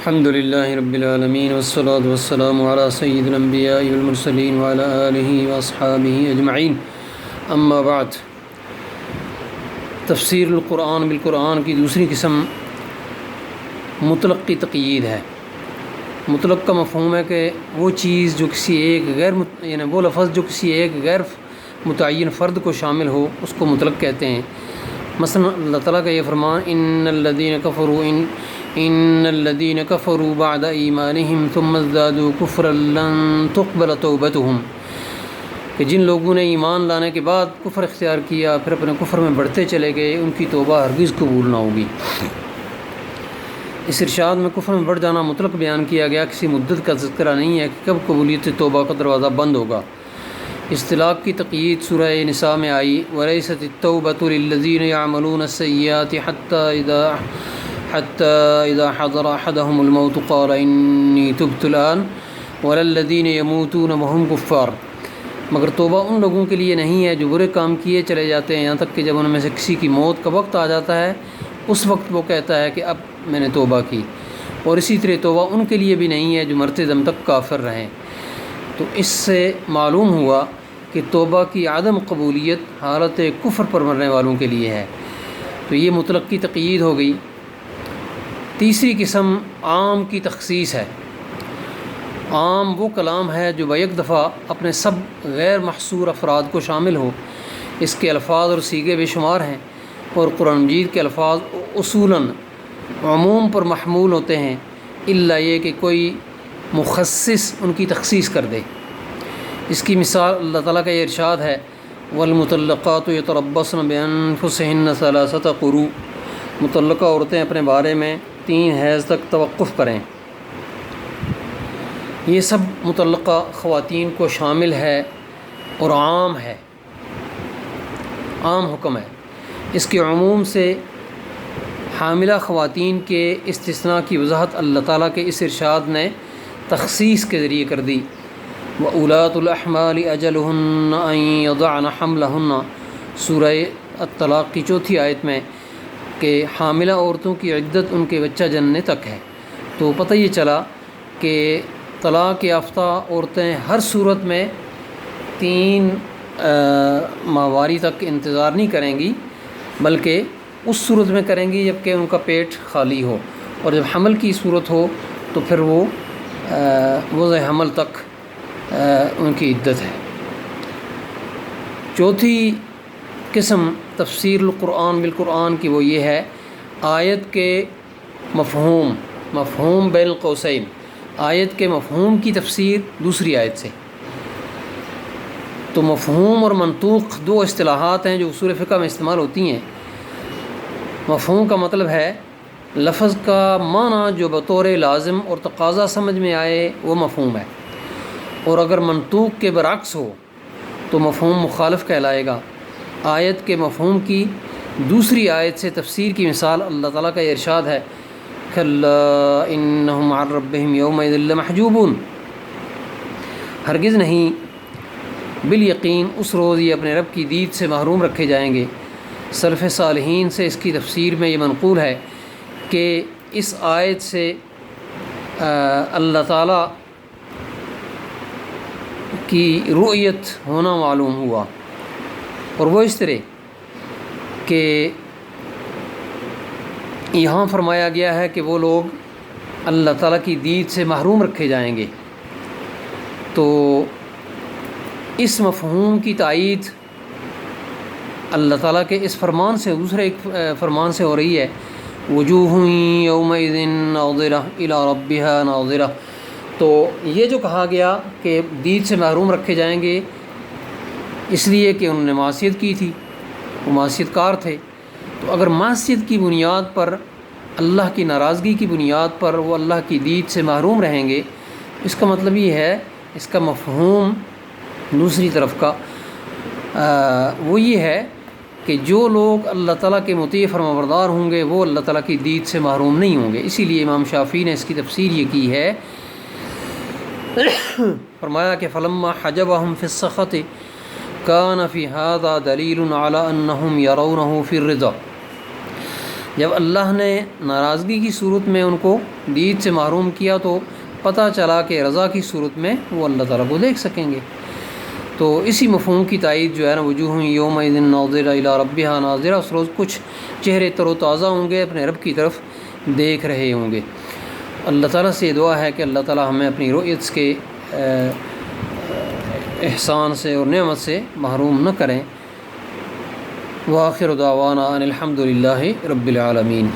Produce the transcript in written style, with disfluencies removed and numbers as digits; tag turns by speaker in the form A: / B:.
A: الحمد للہ رب العالمین والصلاة والسلام علی سید الانبیاء والمرسلین وعلی آلہ واصحابہ اجمعین، اما بعد۔ تفسیر القرآن بالقرآن کی دوسری قسم مطلق کی تقیید ہے۔ مطلق کا مفہوم ہے کہ وہ چیز جو کسی ایک یعنی وہ لفظ جو کسی ایک غیر متعین فرد کو شامل ہو اس کو مطلق کہتے ہیں۔ مثلا اللہ تعالیٰ کا یہ فرمان ان الذین کفروا بعد ایمانہم ثم ازدادوا کفرا لن تقبل توبتہم، کہ جن لوگوں نے ایمان لانے کے بعد کفر اختیار کیا پھر اپنے کفر میں بڑھتے چلے گئے، ان کی توبہ ہرگز قبول نہ ہوگی۔ اس ارشاد میں کفر میں بڑھ جانا مطلق بیان کیا گیا، کسی مدت کا تذکرہ نہیں ہے کہ کب قبولیت توبہ کا دروازہ بند ہوگا۔ اصطلاق کی تقیید سورہ نساء میں آئی، وَلَيْسَتِ التَّوْبَةُ لِلَّذِينَ يَعْمَلُونَ السَّيِّئَاتِ حَتَّى إِذَا حَضَرَ أَحَدَهُمُ الْمَوْتُ قَالَ إِنِّي تُبْتُ الْآنَ وَلَا الَّذِينَ يَمُوتُونَ وَهُمْ كُفَّارٌ، مگر توبہ ان لوگوں کے لیے نہیں ہے جو برے کام کیے چلے جاتے ہیں یہاں تک کہ جب ان میں سے کسی کی موت کا وقت آ جاتا ہے اس وقت وہ کہتا ہے کہ اب میں نے توبہ کی، اور اسی طرح توبہ ان کے لیے بھی نہیں ہے جو مرتے دم تک کافر رہیں۔ تو اس سے معلوم ہوا کہ توبہ کی عدم قبولیت حالت کفر پر مرنے والوں کے لیے ہے، تو یہ مطلق کی تقیید ہو گئی۔ تیسری قسم عام کی تخصیص ہے۔ عام وہ کلام ہے جو بیک دفعہ اپنے سب غیر محصور افراد کو شامل ہو، اس کے الفاظ اور صیغے بے شمار ہیں، اور قرآن مجید کے الفاظ اصولاً عموم پر محمول ہوتے ہیں، الا یہ کہ کوئی مخصص ان کی تخصیص کر دے۔ اس کی مثال اللہ تعالیٰ کا یہ ارشاد ہے، والمطلقات یتربصن بانفسہن ثلاثۃ قروء، مطلقہ عورتیں اپنے بارے میں 3 حیض تک توقف کریں۔ یہ سب مطلقہ خواتین کو شامل ہے اور عام ہے، عام حکم ہے۔ اس کے عموم سے حاملہ خواتین کے استثناء کی وضاحت اللہ تعالیٰ کے اس ارشاد نے تخصیص کے ذریعے کر دی، وَأُولَاتُ الْأَحْمَالِ أَجَلُهُنَّ أَن يَضَعْنَ حَمْلَهُنَّ، سورہ الطلاق کی 4 آیت میں، کہ حاملہ عورتوں کی عدت ان کے بچہ جننے تک ہے۔ تو پتہ یہ چلا کہ طلاق یافتہ عورتیں ہر صورت میں 3 ماہواری تک انتظار نہیں کریں گی، بلکہ اس صورت میں کریں گی جب کہ ان کا پیٹ خالی ہو، اور جب حمل کی صورت ہو تو پھر وہ وضع حمل تک ان کی عدت ہے۔ چوتھی قسم تفسیر القرآن بالقرآن کی وہ یہ ہے، آیت کے مفہوم بین القوسین، آیت کے مفہوم کی تفسیر دوسری آیت سے۔ تو مفہوم اور منطوق 2 اصطلاحات ہیں جو اصول فقہ میں استعمال ہوتی ہیں۔ مفہوم کا مطلب ہے لفظ کا معنی جو بطور لازم اور تقاضا سمجھ میں آئے وہ مفہوم ہے، اور اگر منطوق کے برعکس ہو تو مفہوم مخالف کہلائے گا۔ آیت کے مفہوم کی دوسری آیت سے تفسیر کی مثال اللہ تعالیٰ کا یہ ارشاد ہے، کَلَّا إِنَّهُمْ عَنْ رَبِّهِمْ يَوْمَئِذٍ لَمَحْجُوبُونَ، ہرگز نہیں، بالیقین اس روز یہ اپنے رب کی دید سے محروم رکھے جائیں گے۔ سلف صالحین سے اس کی تفسیر میں یہ منقول ہے کہ اس آیت سے اللہ تعالیٰ کی رؤیت ہونا معلوم ہوا، اور وہ اس طرح کہ یہاں فرمایا گیا ہے کہ وہ لوگ اللہ تعالیٰ کی دید سے محروم رکھے جائیں گے، تو اس مفہوم کی تائید اللہ تعالیٰ کے اس فرمان سے دوسرے ایک فرمان سے ہو رہی ہے، وجوہ یومئذ ناظرہ الی ربہا ناظرہ۔ تو یہ جو کہا گیا کہ دید سے محروم رکھے جائیں گے اس لیے کہ انہوں نے معصیت کی تھی، وہ معصیت کار تھے، تو اگر معصیت کی بنیاد پر، اللہ کی ناراضگی کی بنیاد پر وہ اللہ کی دید سے محروم رہیں گے، اس کا مطلب یہ ہے، اس کا مفہوم دوسری طرف کا وہ یہ ہے کہ جو لوگ اللہ تعالیٰ کے مطیع فرمانبردار ہوں گے وہ اللہ تعالیٰ کی دید سے محروم نہیں ہوں گے۔ اسی لیے امام شافعی نے اس کی تفسیر یہ کی ہے، فرمایا کہ فلما حجبهم في السخط كان في هذا دلیل على انهم يرونه في الرضا، جب اللہ نے ناراضگی کی صورت میں ان کو دید سے محروم کیا تو پتہ چلا کہ رضا کی صورت میں وہ اللہ تعالیٰ کو دیکھ سکیں گے۔ تو اسی مفہوم کی تائید جو ہے نا، وجوہ یومئذ ناظرہ الی ربہا ناظرہ، اس روز کچھ چہرے تر و تازہ ہوں گے، اپنے رب کی طرف دیکھ رہے ہوں گے۔ اللہ تعالیٰ سے یہ دعا ہے کہ اللہ تعالیٰ ہمیں اپنی رؤیت کے احسان سے اور نعمت سے محروم نہ کریں۔ وآخر دعوانا ان الحمد للہ رب العالمین۔